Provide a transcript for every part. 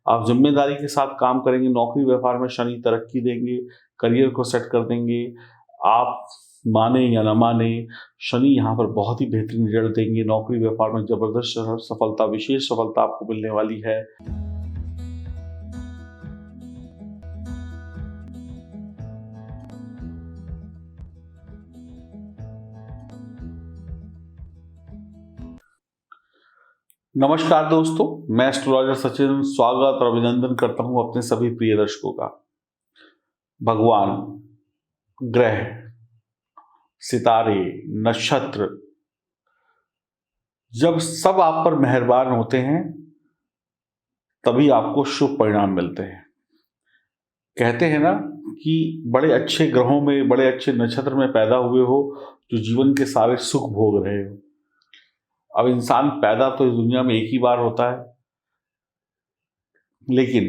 आप जिम्मेदारी के साथ काम करेंगे। नौकरी व्यापार में शनि तरक्की देंगे, करियर को सेट कर देंगे। आप माने या न माने, शनि यहाँ पर बहुत ही बेहतरीन रिजल्ट देंगे। नौकरी व्यापार में जबरदस्त सफलता, विशेष सफलता आपको मिलने वाली है। नमस्कार दोस्तों, मैं एस्ट्रोलॉजर सचिन स्वागत और अभिनंदन करता हूं अपने सभी प्रिय दर्शकों का। भगवान, ग्रह, सितारे, नक्षत्र जब सब आप पर मेहरबान होते हैं तभी आपको शुभ परिणाम मिलते हैं। कहते हैं ना कि बड़े अच्छे ग्रहों में, बड़े अच्छे नक्षत्र में पैदा हुए हो जो जीवन के सारे सुख भोग रहे हो। अब इंसान पैदा तो इस दुनिया में एक ही बार होता है, लेकिन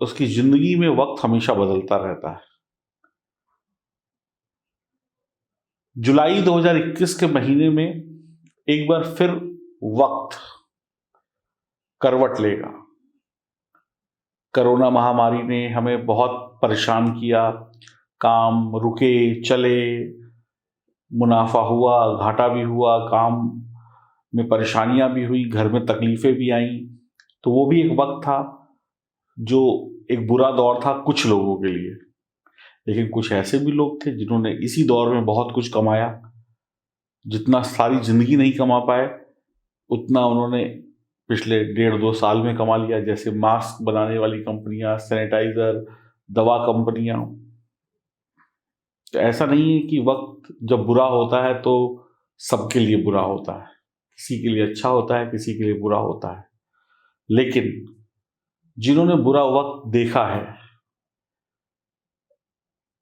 उसकी जिंदगी में वक्त हमेशा बदलता रहता है। जुलाई 2021 के महीने में एक बार फिर वक्त करवट लेगा। कोरोना महामारी ने हमें बहुत परेशान किया। काम रुके चले, मुनाफा हुआ, घाटा भी हुआ, काम में परेशानियां भी हुई, घर में तकलीफें भी आईं। तो वो भी एक वक्त था जो एक बुरा दौर था कुछ लोगों के लिए। लेकिन कुछ ऐसे भी लोग थे जिन्होंने इसी दौर में बहुत कुछ कमाया। जितना सारी जिंदगी नहीं कमा पाए उतना उन्होंने पिछले 1.5-2 साल में कमा लिया। जैसे मास्क बनाने वाली कंपनियां, सैनिटाइजर, दवा कंपनियां। तो ऐसा नहीं है कि वक्त जब बुरा होता है तो सबके लिए बुरा होता है। किसी के लिए अच्छा होता है, किसी के लिए बुरा होता है। लेकिन जिन्होंने बुरा वक्त देखा है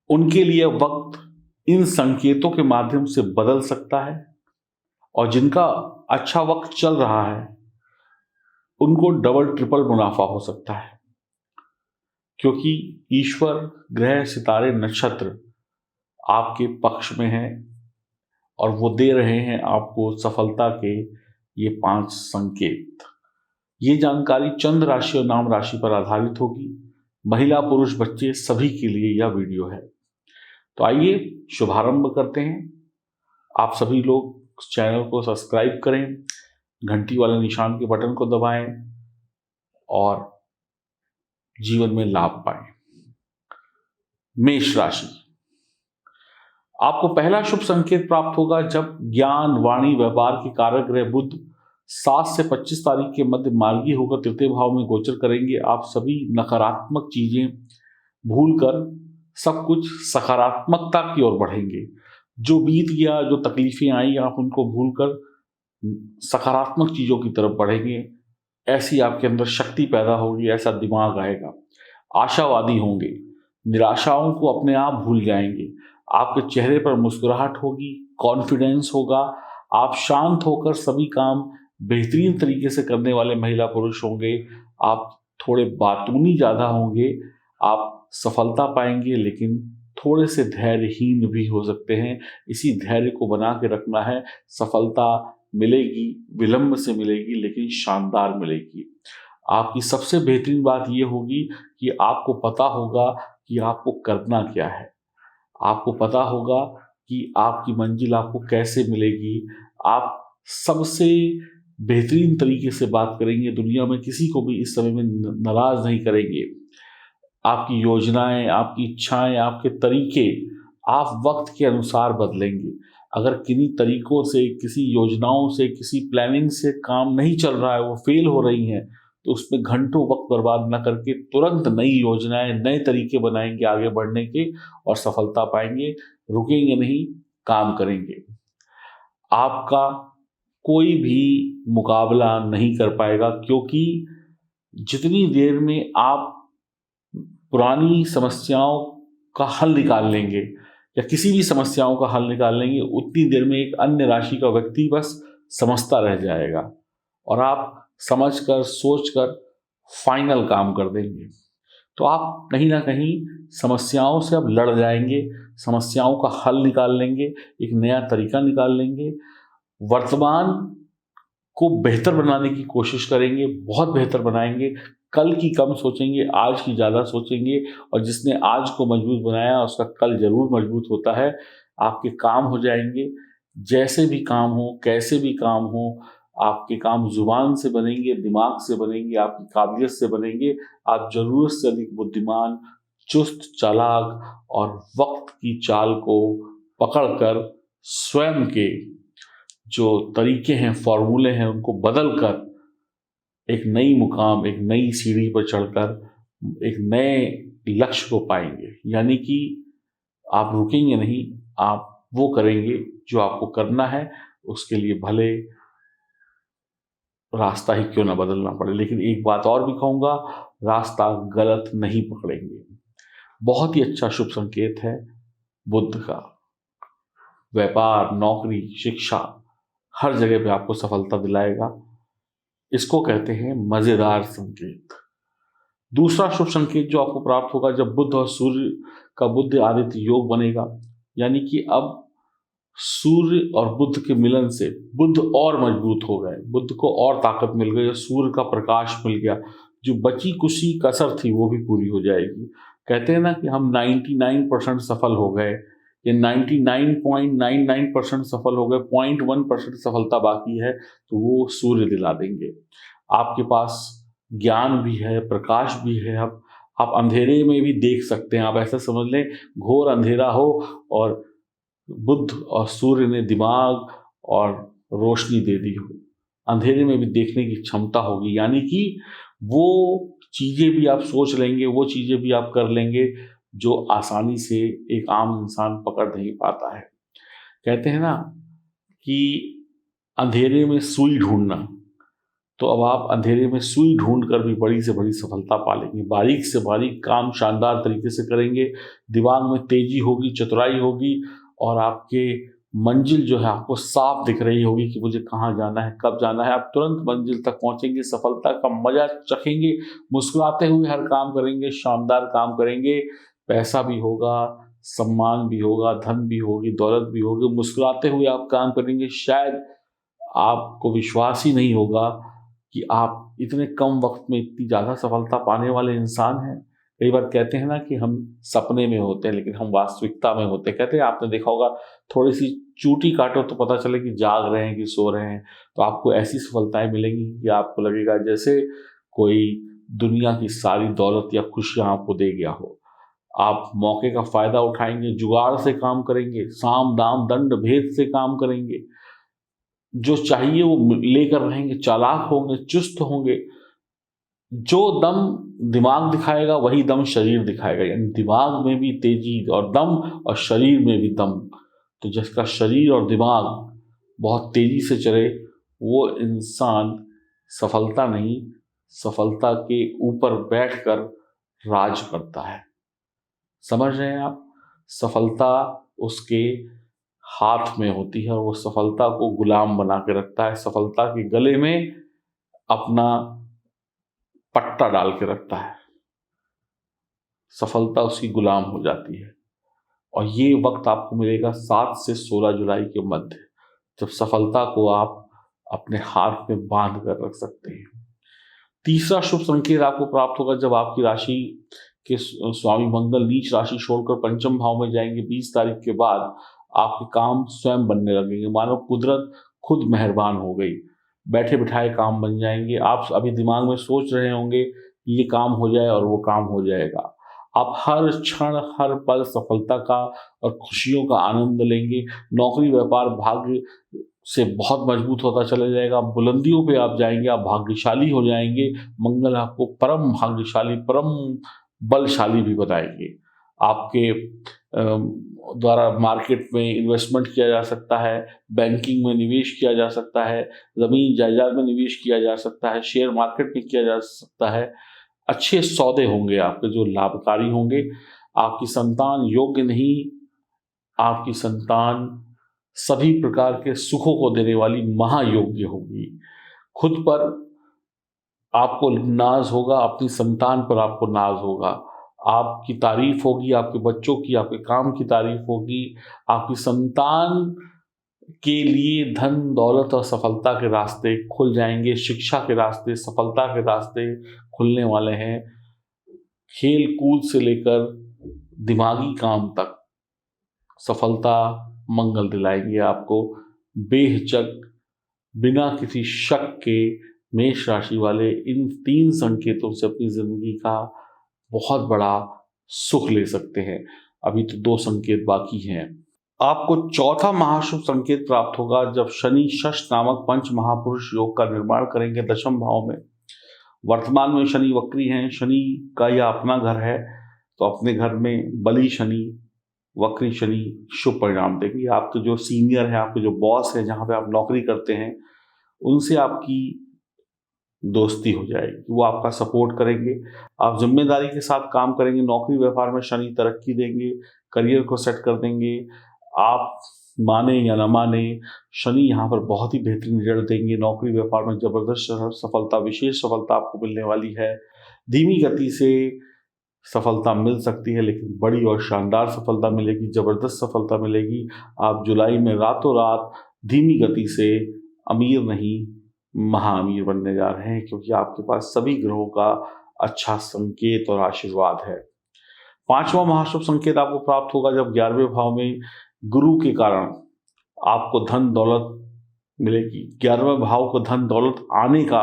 उनके लिए वक्त इन संकेतों के माध्यम से बदल सकता है, और जिनका अच्छा वक्त चल रहा है उनको डबल ट्रिपल मुनाफा हो सकता है। क्योंकि ईश्वर, ग्रह, सितारे, नक्षत्र आपके पक्ष में हैं और वो दे रहे हैं आपको सफलता के ये 5 संकेत। ये जानकारी चंद्र राशि और नाम राशि पर आधारित होगी। महिला, पुरुष, बच्चे सभी के लिए यह वीडियो है। तो आइए शुभारंभ करते हैं। आप सभी लोग चैनल को सब्सक्राइब करें, घंटी वाले निशान के बटन को दबाएं और जीवन में लाभ पाएं। मेष राशि, आपको पहला शुभ संकेत प्राप्त होगा जब ज्ञान, वाणी, व्यापार के कारक ग्रह बुध 7 से 25 तारीख के मध्य मार्गी होकर तृतीय भाव में गोचर करेंगे। आप सभी नकारात्मक चीजें भूलकर सब कुछ सकारात्मकता की ओर बढ़ेंगे। जो बीत गया, जो तकलीफें आई, आप उनको भूलकर सकारात्मक चीजों की तरफ बढ़ेंगे। ऐसी आपके अंदर शक्ति पैदा होगी, ऐसा दिमाग आएगा। आशावादी होंगे, निराशाओं को अपने आप भूल जाएंगे। आपके चेहरे पर मुस्कुराहट होगी, कॉन्फिडेंस होगा। आप शांत होकर सभी काम बेहतरीन तरीके से करने वाले महिला पुरुष होंगे। आप थोड़े बातूनी ज्यादा होंगे। आप सफलता पाएंगे, लेकिन थोड़े से धैर्यहीन भी हो सकते हैं। इसी धैर्य को बना के रखना है। सफलता मिलेगी, विलंब से मिलेगी, लेकिन शानदार मिलेगी। आपकी सबसे बेहतरीन बात यह होगी कि आपको पता होगा कि आपको करना क्या है। आपको पता होगा कि आपकी मंजिल आपको कैसे मिलेगी। आप सबसे बेहतरीन तरीके से बात करेंगे। दुनिया में किसी को भी इस समय में नाराज नहीं करेंगे। आपकी योजनाएं, आपकी इच्छाएं, आपके तरीके आप वक्त के अनुसार बदलेंगे। अगर किन्हीं तरीकों से, किसी योजनाओं से, किसी प्लानिंग से काम नहीं चल रहा है, वो फेल हो रही हैं, तो उसमें घंटों वक्त बर्बाद न करके तुरंत नई योजनाएं, नए तरीके बनाएंगे आगे बढ़ने के और सफलता पाएंगे। रुकेंगे नहीं, काम करेंगे। आपका कोई भी मुकाबला नहीं कर पाएगा, क्योंकि जितनी देर में आप पुरानी समस्याओं का हल निकाल लेंगे या किसी भी समस्याओं का हल निकाल लेंगे, उतनी देर में एक अन्य राशि का व्यक्ति बस समझता रह जाएगा और आप समझकर, सोचकर फाइनल काम कर देंगे। तो आप कहीं ना कहीं समस्याओं से अब लड़ जाएंगे, समस्याओं का हल निकाल लेंगे, एक नया तरीका निकाल लेंगे। वर्तमान को बेहतर बनाने की कोशिश करेंगे, बहुत बेहतर बनाएंगे। कल की कम सोचेंगे, आज की ज़्यादा सोचेंगे, और जिसने आज को मजबूत बनाया उसका कल ज़रूर मजबूत होता है। आपके काम हो जाएंगे, जैसे भी काम हो, कैसे भी काम हो, आपके काम जुबान से बनेंगे, दिमाग से बनेंगे, आपकी काबिलियत से बनेंगे। आप ज़रूरत से अधिक बुद्धिमान, चुस्त, चालाक और वक्त की चाल को पकड़कर स्वयं के जो तरीके हैं, फॉर्मूले हैं, उनको बदल कर एक नई मुकाम, एक नई सीढ़ी पर चढ़कर एक नए लक्ष्य को पाएंगे। यानी कि आप रुकेंगे नहीं, आप वो करेंगे जो आपको करना है, उसके लिए भले रास्ता ही क्यों ना बदलना पड़े। लेकिन एक बात और भी कहूँगा, रास्ता गलत नहीं पकड़ेंगे। बहुत ही अच्छा शुभ संकेत है बुध का। व्यापार, नौकरी, शिक्षा, हर जगह पे आपको सफलता दिलाएगा। इसको कहते हैं मजेदार संकेत। दूसरा शुभ संकेत जो आपको प्राप्त होगा, जब बुध और सूर्य का बुध आदित्य योग बनेगा, यानी कि अब सूर्य और बुध के मिलन से बुध और मजबूत हो गए, बुध को और ताकत मिल गई, सूर्य का प्रकाश मिल गया। जो बची कुछ कसर थी वो भी पूरी हो जाएगी। कहते हैं ना कि हम 99% सफल हो गए, ये 99.99% सफल हो गए, 0.1% सफलता बाकी है, तो वो सूर्य दिला देंगे। आपके पास ज्ञान भी है, प्रकाश भी है। अब आप अंधेरे में भी देख सकते हैं। आप ऐसा समझ लें, घोर अंधेरा हो और बुध और सूर्य ने दिमाग और रोशनी दे दी हो, अंधेरे में भी देखने की क्षमता होगी। यानी कि वो चीज़ें भी आप सोच लेंगे, वो चीज़ें भी आप कर लेंगे जो आसानी से एक आम इंसान पकड़ नहीं पाता है। कहते हैं ना कि अंधेरे में सुई ढूंढना, तो अब आप अंधेरे में सुई ढूंढ कर भी बड़ी से बड़ी सफलता पा लेंगे। बारीक से बारीक काम शानदार तरीके से करेंगे, दिमाग में तेजी होगी, चतुराई होगी, और आपके मंजिल जो है आपको साफ दिख रही होगी कि मुझे कहाँ जाना है, कब जाना है। आप तुरंत मंजिल तक पहुंचेंगे, सफलता का मजा चखेंगे, मुस्कुराते हुए हर काम करेंगे, शानदार काम करेंगे। पैसा भी होगा, सम्मान भी होगा, धन भी होगी, दौलत भी होगी। मुस्कुराते हुए आप काम करेंगे। शायद आपको विश्वास ही नहीं होगा कि आप इतने कम वक्त में इतनी ज़्यादा सफलता पाने वाले इंसान हैं। कई बार कहते हैं ना कि हम सपने में होते हैं लेकिन हम वास्तविकता में होते हैं। कहते हैं, आपने देखा होगा, थोड़ी सी चूटी काटो तो पता चले कि जाग रहे हैं कि सो रहे हैं। तो आपको ऐसी सफलताएं मिलेंगी कि आपको लगेगा जैसे कोई दुनिया की सारी दौलत या खुशियां आपको दे गया हो। आप मौके का फायदा उठाएंगे, जुगाड़ से काम करेंगे, साम दाम दंड भेद से काम करेंगे, जो चाहिए वो लेकर रहेंगे, चालाक होंगे, चुस्त होंगे। जो दम दिमाग दिखाएगा वही दम शरीर दिखाएगा। यानी दिमाग में भी तेजी और दम, और शरीर में भी दम। तो जिसका शरीर और दिमाग बहुत तेजी से चले, वो इंसान सफलता नहीं, सफलता के ऊपर बैठकर राज करता है। समझ रहे हैं आप? सफलता उसके हाथ में होती है और वो सफलता को गुलाम बना के रखता है, सफलता के गले में अपना पट्टा डाल के रखता है। सफलता उसकी गुलाम हो जाती है। और ये वक्त आपको मिलेगा 7 से 16 जुलाई के मध्य, जब सफलता को आप अपने हाथ में बांध कर रख सकते हैं। तीसरा शुभ संकेत आपको प्राप्त होगा जब आपकी राशि के स्वामी मंगल नीच राशि छोड़कर पंचम भाव में जाएंगे। 20 तारीख के बाद आपके काम स्वयं बनने लगेंगे, मानो कुदरत खुद मेहरबान हो गई। बैठे बिठाए काम बन जाएंगे। आप अभी दिमाग में सोच रहे होंगे कि ये काम हो जाए, और वो काम हो जाएगा। आप हर क्षण हर पल सफलता का और खुशियों का आनंद लेंगे। नौकरी व्यापार भाग्य से बहुत मजबूत होता चला जाएगा। बुलंदियों पे आप जाएंगे, आप भाग्यशाली हो जाएंगे। मंगल आपको परम भाग्यशाली, परम बलशाली भी बताएंगे। आपके द्वारा मार्केट में इन्वेस्टमेंट किया जा सकता है, बैंकिंग में निवेश किया जा सकता है, ज़मीन जायदाद में निवेश किया जा सकता है, शेयर मार्केट में किया जा सकता है। अच्छे सौदे होंगे आपके जो लाभकारी होंगे। आपकी संतान योग्य नहीं, आपकी संतान सभी प्रकार के सुखों को देने वाली महायोग्य होगी। खुद पर आपको नाज होगा, अपनी संतान पर आपको नाज होगा। आपकी तारीफ होगी, आपके बच्चों की, आपके काम की तारीफ होगी। आपकी संतान के लिए धन दौलत और सफलता के रास्ते खुल जाएंगे। शिक्षा के रास्ते, सफलता के रास्ते खुलने वाले हैं। खेल कूद से लेकर दिमागी काम तक सफलता मंगल दिलाएंगे आपको। बेहिचक बिना किसी शक के मेष राशि वाले इन 3 संकेतों से अपनी जिंदगी का बहुत बड़ा सुख ले सकते हैं। अभी तो 2 संकेत बाकी हैं। आपको चौथा महाशुभ संकेत प्राप्त होगा जब शनि शश नामक पंच महापुरुष योग का निर्माण करेंगे दशम भाव में। वर्तमान में शनि वक्री हैं, शनि का यह अपना घर है, तो अपने घर में बली शनि, वक्री शनि शुभ परिणाम देंगे। आपके जो सीनियर है, आपके जो बॉस है, जहाँ पे आप नौकरी करते हैं, उनसे आपकी दोस्ती हो जाएगी, वो आपका सपोर्ट करेंगे। आप जिम्मेदारी के साथ काम करेंगे। नौकरी व्यापार में शनि तरक्की देंगे, करियर को सेट कर देंगे। आप माने या न माने, शनि यहाँ पर बहुत ही बेहतरीन रिजल्ट देंगे। नौकरी व्यापार में जबरदस्त सफलता, विशेष सफलता आपको मिलने वाली है। धीमी गति से सफलता मिल सकती है, लेकिन बड़ी और शानदार सफलता मिलेगी, जबरदस्त सफलता मिलेगी। आप जुलाई में रातों रात धीमी गति से अमीर नहीं महाअमीर बनने जा रहे हैं, क्योंकि आपके पास सभी ग्रहों का अच्छा संकेत और आशीर्वाद है। 5वां महाशुभ संकेत आपको प्राप्त होगा जब 11वें भाव में गुरु के कारण आपको धन दौलत मिलेगी। 11वें भाव को धन दौलत आने का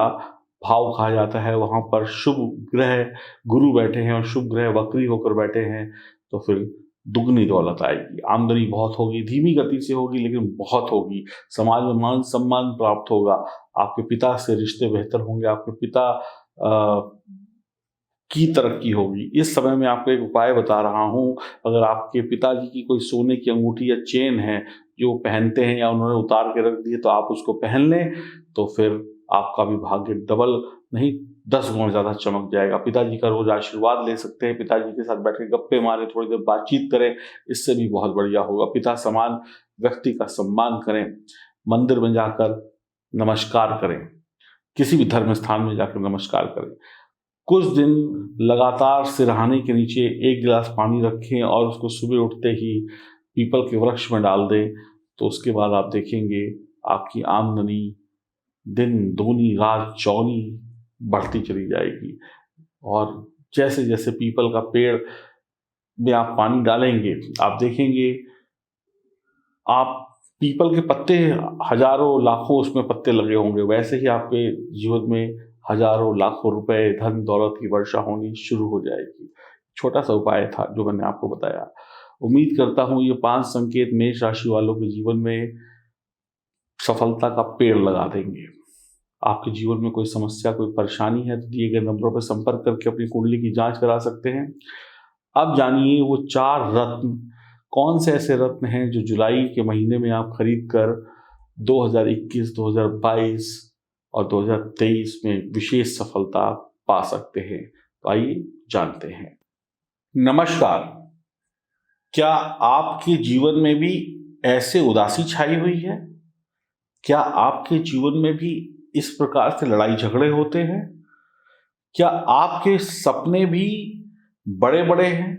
भाव कहा जाता है। वहां पर शुभ ग्रह गुरु बैठे हैं और शुभ ग्रह वक्री होकर बैठे हैं, तो फिर दुगनी दौलत आएगी। आमदनी बहुत होगी, धीमी गति से होगी, लेकिन बहुत होगी। समाज में मान सम्मान प्राप्त होगा। आपके पिता से रिश्ते बेहतर होंगे, आपके पिता की तरक्की होगी। इस समय मैं आपको एक उपाय बता रहा हूं। अगर आपके पिताजी की कोई सोने की अंगूठी या चेन है जो पहनते हैं या उन्होंने उतार के रख दी है, तो आप उसको पहन लें, तो फिर आपका भी भाग्य डबल नहीं 10 गुना ज़्यादा चमक जाएगा। पिताजी का रोज आशीर्वाद ले सकते हैं, पिताजी के साथ बैठ के गप्पे मारें, थोड़ी देर बातचीत करें, इससे भी बहुत बढ़िया होगा। पिता समान व्यक्ति का सम्मान करें, मंदिर में जाकर नमस्कार करें, किसी भी धर्म स्थान में जाकर नमस्कार करें। कुछ दिन लगातार सिरहाने के नीचे 1 गिलास पानी रखें और उसको सुबह उठते ही पीपल के वृक्ष में डाल दें, तो उसके बाद आप देखेंगे आपकी आमदनी दिन दूनी रात चौनी बढ़ती चली जाएगी। और जैसे जैसे पीपल का पेड़ में आप पानी डालेंगे, आप देखेंगे आप पीपल के पत्ते हजारों लाखों उसमें पत्ते लगे होंगे, वैसे ही आपके जीवन में हजारों लाखों रुपए धन दौलत की वर्षा होनी शुरू हो जाएगी। छोटा सा उपाय था जो मैंने आपको बताया। उम्मीद करता हूं ये 5 संकेत मेष राशि वालों के जीवन में सफलता का पेड़ लगा देंगे। आपके जीवन में कोई समस्या, कोई परेशानी है तो दिए गए नंबरों पर संपर्क करके अपनी कुंडली की जांच करा सकते हैं। अब जानिए वो 4 रत्न कौन से ऐसे रत्न हैं जो जुलाई के महीने में आप खरीद कर 2021, 2022 और 2023 में विशेष सफलता पा सकते हैं। तो आइए जानते हैं। नमस्कार। क्या आपके जीवन में भी ऐसे उदासी छाई हुई है? क्या आपके जीवन में भी इस प्रकार से लड़ाई झगड़े होते हैं? क्या आपके सपने भी बड़े बड़े हैं?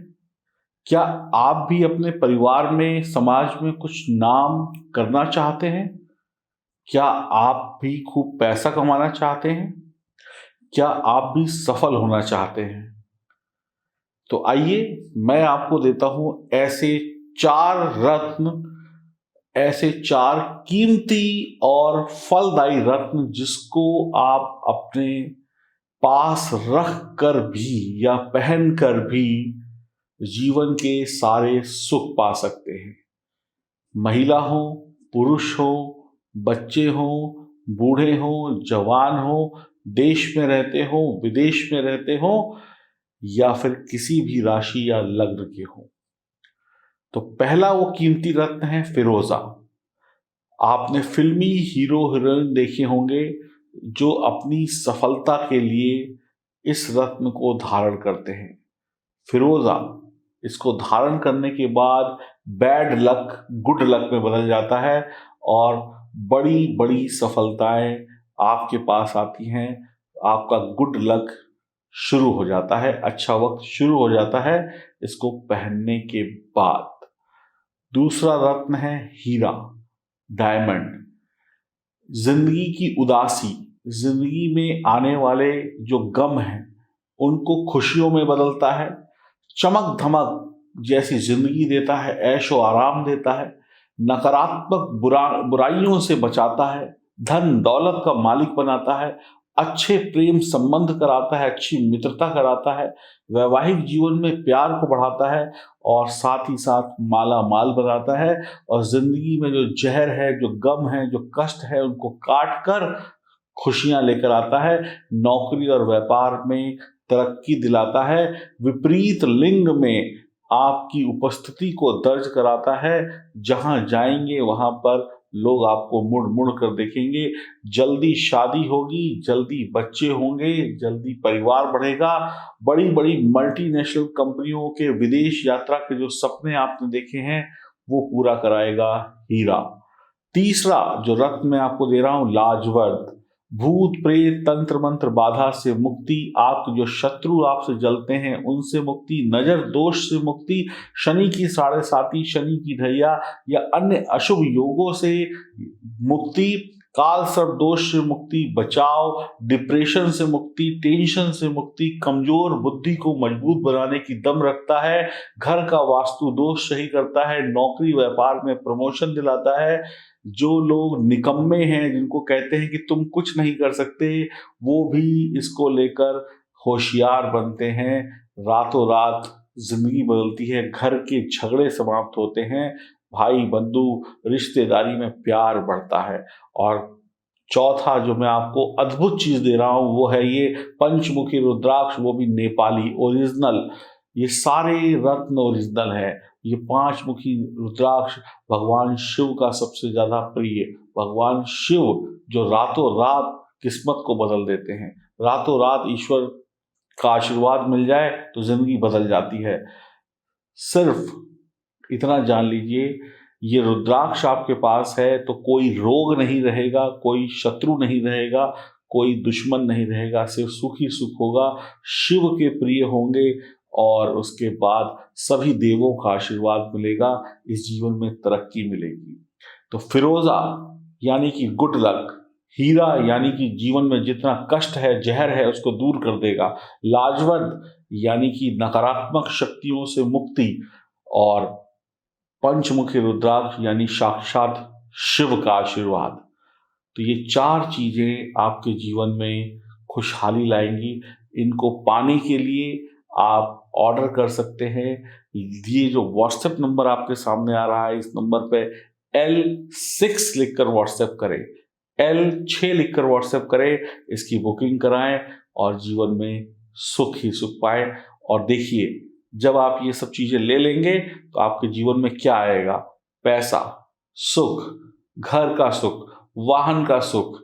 क्या आप भी अपने परिवार में, समाज में कुछ नाम करना चाहते हैं? क्या आप भी खूब पैसा कमाना चाहते हैं? क्या आप भी सफल होना चाहते हैं? तो आइए मैं आपको देता हूं ऐसे 4 रत्न, ऐसे 4 कीमती और फलदायी रत्न जिसको आप अपने पास रख कर भी या पहन कर भी जीवन के सारे सुख पा सकते हैं। महिला हो, पुरुष हो, बच्चे हो, बूढ़े हो, जवान हो, देश में रहते हो, विदेश में रहते हो, या फिर किसी भी राशि या लग्न के हो। तो पहला वो कीमती रत्न है फिरोजा। आपने फिल्मी हीरो हीरोइन देखे होंगे जो अपनी सफलता के लिए इस रत्न को धारण करते हैं। फिरोजा, इसको धारण करने के बाद बैड लक गुड लक में बदल जाता है और बड़ी बड़ी सफलताएं आपके पास आती हैं। आपका गुड लक शुरू हो जाता है, अच्छा वक्त शुरू हो जाता है इसको पहनने के बाद। दूसरा रत्न है हीरा, डायमंड। जिंदगी की उदासी, जिंदगी में आने वाले जो गम हैं, उनको खुशियों में बदलता है, चमक धमक जैसी जिंदगी देता है, ऐशो आराम देता है, नकारात्मक बुराइयों से बचाता है, धन दौलत का मालिक बनाता है, अच्छे प्रेम संबंध कराता है, अच्छी मित्रता कराता है, वैवाहिक जीवन में प्यार को बढ़ाता है और साथ ही साथ माला माल बनाता है और जिंदगी में जो जहर है, जो गम है, जो कष्ट है, उनको काट कर खुशियां लेकर आता है। नौकरी और व्यापार में तरक्की दिलाता है। विपरीत लिंग में आपकी उपस्थिति को दर्ज कराता है। जहां जाएंगे वहां पर लोग आपको मुड़ मुड़ कर देखेंगे। जल्दी शादी होगी, जल्दी बच्चे होंगे, जल्दी परिवार बढ़ेगा। बड़ी बड़ी मल्टीनेशनल कंपनियों के विदेश यात्रा के जो सपने आपने देखे हैं वो पूरा कराएगा हीरा। तीसरा जो रत्न मैं आपको दे रहा हूं, लाजवर्द, भूत प्रेत तंत्र मंत्र बाधा से मुक्ति, आपके जो शत्रु आपसे जलते हैं उनसे मुक्ति, नजर दोष से मुक्ति, शनि की 7.5, शनि की ढैया या अन्य अशुभ योगों से मुक्ति, काल सर्प दोष से मुक्ति, बचाव, डिप्रेशन से मुक्ति, टेंशन से मुक्ति, कमजोर बुद्धि को मजबूत बनाने की दम रखता है, घर का वास्तु दोष सही करता है, नौकरी व्यापार में प्रमोशन दिलाता है। जो लोग निकम्मे हैं, जिनको कहते हैं कि तुम कुछ नहीं कर सकते, वो भी इसको लेकर होशियार बनते हैं। रातों रात जिंदगी बदलती है, घर के झगड़े समाप्त होते हैं, भाई बंधु रिश्तेदारी में प्यार बढ़ता है। और चौथा जो मैं आपको अद्भुत चीज दे रहा हूं वो है ये पंचमुखी रुद्राक्ष, वो भी नेपाली ओरिजिनल। ये सारे रत्न ओरिजिनल है। ये 5 मुखी रुद्राक्ष भगवान शिव का सबसे ज्यादा प्रिय, भगवान शिव जो रातों रात किस्मत को बदल देते हैं। रातों रात ईश्वर का आशीर्वाद मिल जाए तो जिंदगी बदल जाती है। सिर्फ इतना जान लीजिए, ये रुद्राक्ष आपके पास है तो कोई रोग नहीं रहेगा, कोई शत्रु नहीं रहेगा, कोई दुश्मन नहीं रहेगा, सिर्फ सुख ही सुख होगा, शिव के प्रिय होंगे और उसके बाद सभी देवों का आशीर्वाद मिलेगा। इस जीवन में तरक्की मिलेगी। तो फिरोजा यानी कि गुड लक, हीरा यानी कि जीवन में जितना कष्ट है, जहर है, उसको दूर कर देगा, लाजवंत यानी कि नकारात्मक शक्तियों से मुक्ति, और पंचमुखी रुद्राक्ष यानी साक्षात शिव का आशीर्वाद। तो ये 4 चीजें आपके जीवन में खुशहाली लाएंगी। इनको पाने के लिए आप ऑर्डर कर सकते हैं। ये जो व्हाट्सएप नंबर आपके सामने आ रहा है, इस नंबर पे L6 लिखकर व्हाट्सएप करें, L6 लिखकर व्हाट्सएप करें, इसकी बुकिंग कराएं और जीवन में सुख ही सुख पाएं। और देखिए, जब आप ये सब चीजें ले लेंगे तो आपके जीवन में क्या आएगा? पैसा, सुख, घर का सुख, वाहन का सुख,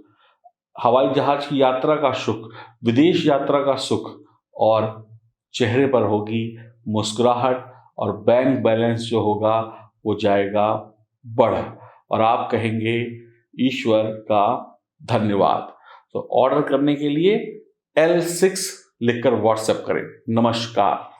हवाई जहाज की यात्रा का सुख, विदेश यात्रा का सुख, और चेहरे पर होगी मुस्कुराहट, और बैंक बैलेंस जो होगा वो जाएगा बढ़, और आप कहेंगे ईश्वर का धन्यवाद। तो ऑर्डर करने के लिए L6 लिखकर व्हाट्सएप करें। नमस्कार।